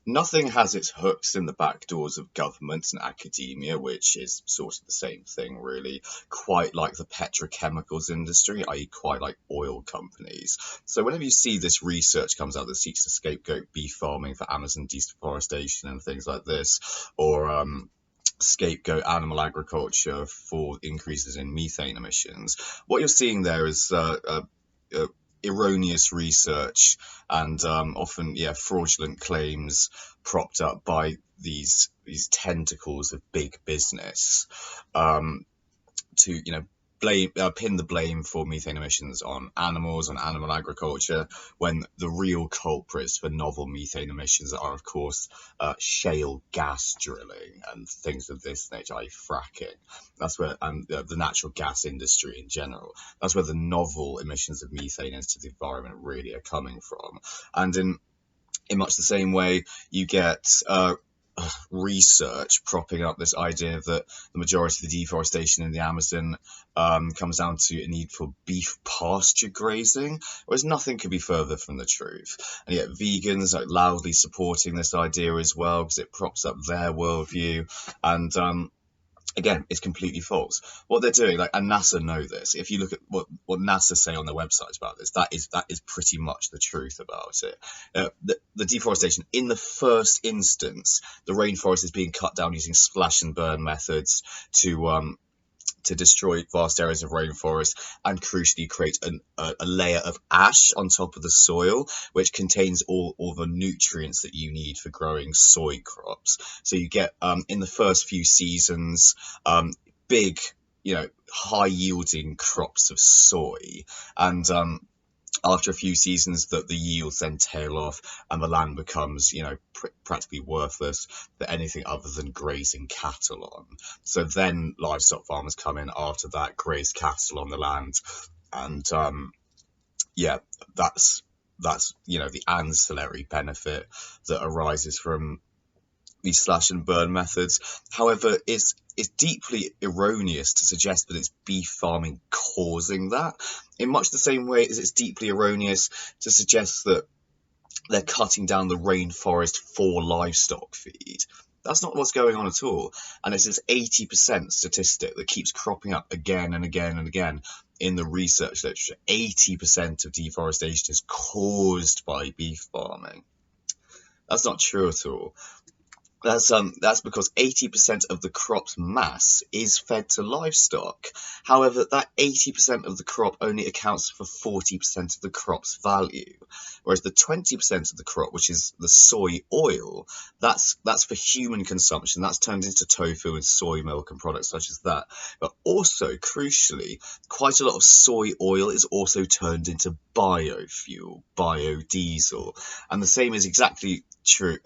nothing has its hooks in the back doors of government and academia, which is sort of the same thing, really, quite like the petrochemicals industry, i.e., quite like oil companies. So, whenever you see this research comes out that seeks to scapegoat beef farming for Amazon deforestation and things like this, or scapegoat animal agriculture for increases in methane emissions, what you're seeing there is uh, erroneous research and often fraudulent claims propped up by these tentacles of big business, um, to pin the blame for methane emissions on animals, on animal agriculture, when the real culprits for novel methane emissions are, of course, shale gas drilling and things of this nature, i.e. fracking. That's where, and the natural gas industry in general, that's where the novel emissions of methane into the environment really are coming from. And in much the same way, you get research propping up this idea that the majority of the deforestation in the Amazon comes down to a need for beef pasture grazing, whereas nothing could be further from the truth. And yet vegans are loudly supporting this idea as well because it props up their worldview. And again, it's completely false. What they're doing, and NASA know this. If you look at what NASA say on their websites about this, that is pretty much the truth about it. The deforestation, in the first instance, the rainforest is being cut down using slash and burn methods to destroy vast areas of rainforest and crucially create a layer of ash on top of the soil, which contains all the nutrients that you need for growing soy crops. So you get, in the first few seasons, big, high yielding crops of soy. And after a few seasons, that the yields then tail off and the land becomes, practically worthless for anything other than grazing cattle on. So then livestock farmers come in after that, graze cattle on the land, and that's the ancillary benefit that arises from these slash and burn methods. However, it's deeply erroneous to suggest that it's beef farming causing that, in much the same way as it's deeply erroneous to suggest that they're cutting down the rainforest for livestock feed. That's not what's going on at all. And it's this 80% statistic that keeps cropping up again and again and again in the research literature. 80% of deforestation is caused by beef farming. That's not true at all. That's because 80% of the crop's mass is fed to livestock. However, that 80% of the crop only accounts for 40% of the crop's value, whereas the 20% of the crop, which is the soy oil, that's for human consumption. That's turned into tofu and soy milk and products such as that. But also, crucially, quite a lot of soy oil is also turned into biofuel, biodiesel, and the same is exactly true.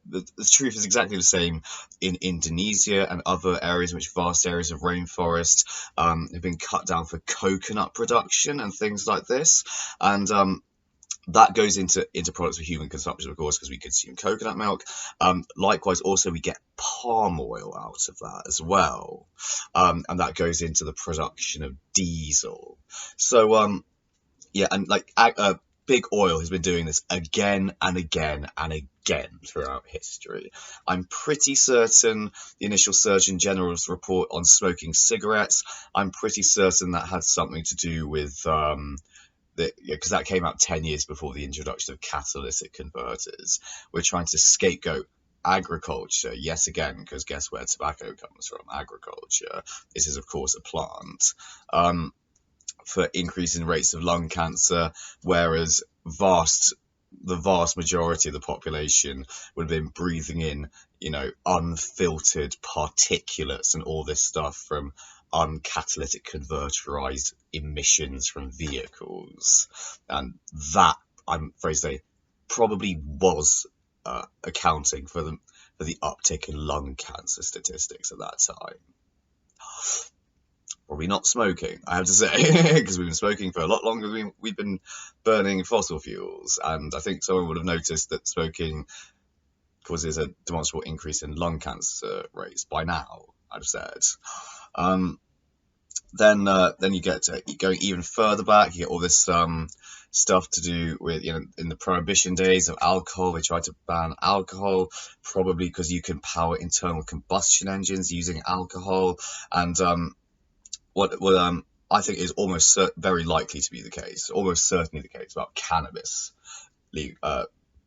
The truth is exactly the same in Indonesia and other areas in which vast areas of rainforest have been cut down for coconut production and things like this. And that goes into products for human consumption, of course, because we consume coconut milk. Likewise, also we get palm oil out of that as well, and that goes into the production of diesel. So and big oil has been doing this again and again and again throughout history. I'm pretty certain the initial Surgeon General's report on smoking cigarettes, I'm pretty certain that had something to do with because that came out 10 years before the introduction of catalytic converters. We're trying to scapegoat agriculture yet again, because guess where tobacco comes from? Agriculture. This is, of course, a plant. For increase in rates of lung cancer, whereas the vast majority of the population would have been breathing in, unfiltered particulates and all this stuff from uncatalytic converterized emissions from vehicles. And that, I'm afraid to say, probably was accounting for the uptick in lung cancer statistics at that time. Probably not smoking, I have to say, because we've been smoking for a lot longer than we've been burning fossil fuels. And I think someone would have noticed that smoking causes a demonstrable increase in lung cancer rates by now, I'd have said. then you get to going even further back. You get all this stuff to do with, in the Prohibition days of alcohol. They tried to ban alcohol, probably because you can power internal combustion engines using alcohol. And what I think is almost very likely to be the case, almost certainly the case about cannabis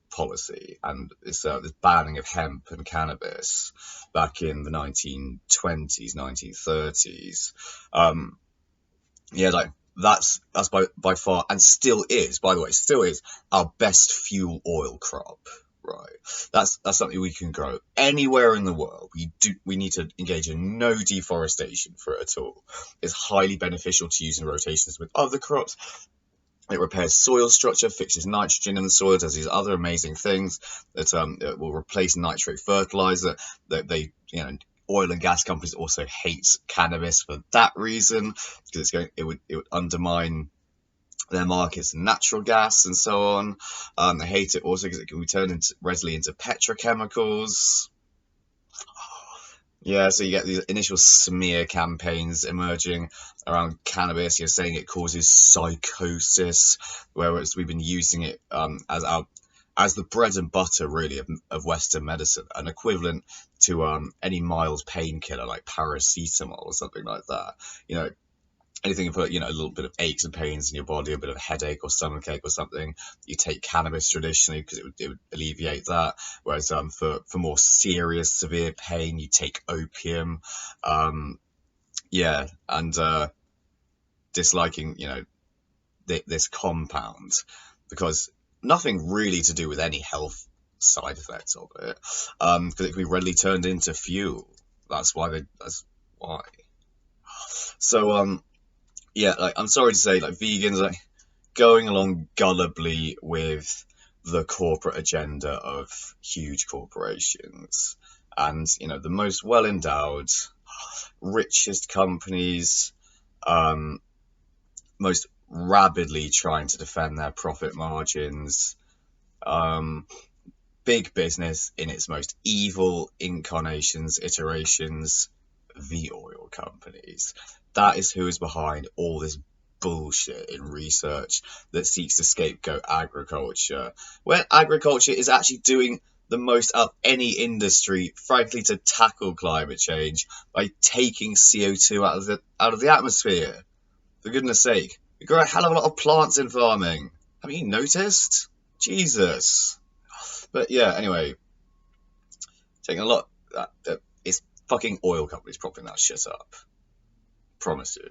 policy and this banning of hemp and cannabis back in the 1920s, 1930s. Yeah, like that's by far, and still is, by the way, still is our best fuel oil crop. Right, that's something we can grow anywhere in the world. We need to engage in no deforestation for it at all. It's highly beneficial to use in rotations with other crops. It repairs soil structure, fixes nitrogen in the soil, does these other amazing things that it will replace nitrate fertilizer. That they, oil and gas companies also hate cannabis for that reason, because it would undermine their markets in natural gas and so on. They hate it also because it can be turned readily into petrochemicals. Yeah, so you get these initial smear campaigns emerging around cannabis. You're saying it causes psychosis, whereas we've been using it as the bread and butter, really, of Western medicine, an equivalent to any mild painkiller like paracetamol or something like that. Anything for, a little bit of aches and pains in your body, a bit of headache or stomachache or something, you take cannabis traditionally because it would alleviate that. Whereas for more serious, severe pain, you take opium. Yeah, and disliking, this compound because nothing really to do with any health side effects of it, because it can be readily turned into fuel. That's why. So yeah, I'm sorry to say, vegans going along gullibly with the corporate agenda of huge corporations, and the most well-endowed, richest companies, most rabidly trying to defend their profit margins, big business in its most evil incarnations, iterations, the oil companies. That is who is behind all this bullshit in research that seeks to scapegoat agriculture, when agriculture is actually doing the most of any industry, frankly, to tackle climate change by taking CO2 out of the atmosphere. For goodness sake, we grow a hell of a lot of plants in farming. Have you noticed? Jesus. But yeah, anyway, taking a lot. It's fucking oil companies propping that shit up. Promise you.